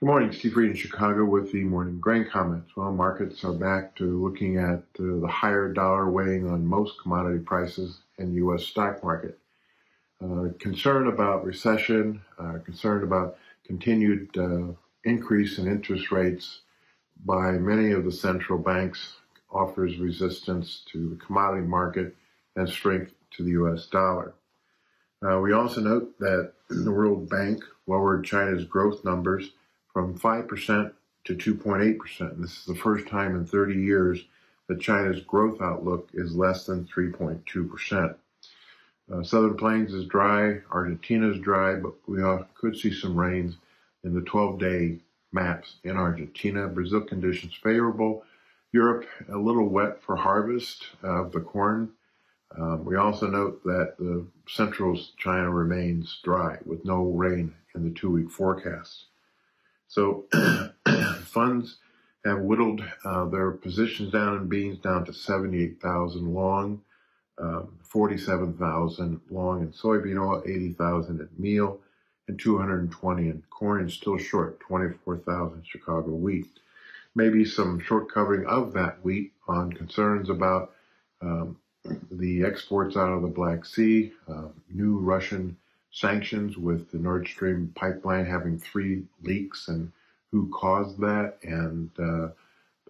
Good morning, Steve Reed in Chicago with the morning grain comments. Well, markets are back to looking at the higher dollar weighing on most commodity prices in the U.S. stock market. Concern about recession, concern about continued increase in interest rates by many of the central banks offers resistance to the commodity market and strength to the U.S. dollar. We also note that the World Bank lowered China's growth numbers from 5% to 2.8%. And this is the first time in 30 years that China's growth outlook is less than 3.2%. Southern Plains is dry, Argentina is dry, but we could see some rains in the 12-day maps in Argentina. Brazil conditions favorable. Europe a little wet for harvest of the corn. We also note that the central China remains dry with no rain in the 2-week forecast. So funds have whittled their positions down in beans down to 78,000 long, 47,000 long in soybean oil, 80,000 in meal, and 220 in corn, and still short 24,000 Chicago wheat. Maybe some short covering of that wheat on concerns about the exports out of the Black Sea, new Russian sanctions with the Nord Stream pipeline having 3 leaks and who caused that, and the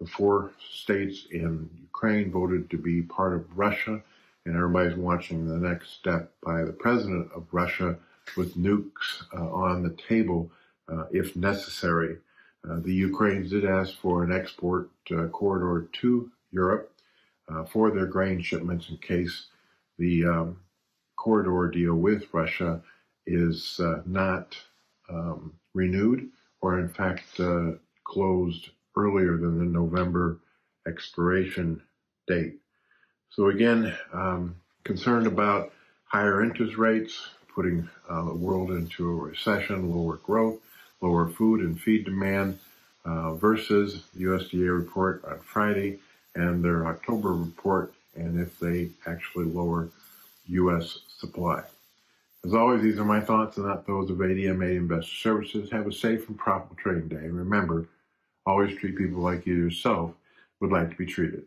4 states in Ukraine voted to be part of Russia, and everybody's watching the next step by the president of Russia with nukes on the table if necessary. The Ukrainians did ask for an export corridor to Europe for their grain shipments in case the corridor deal with Russia is not renewed or in fact closed earlier than the November expiration date. So again, concerned about higher interest rates, putting the world into a recession, lower growth, lower food and feed demand versus the USDA report on Friday and their October report, and if they actually lower U.S. supply. As always, these are my thoughts and not those of ADM Investor Services. Have a safe and profitable trading day. And remember, always treat people like you yourself would like to be treated.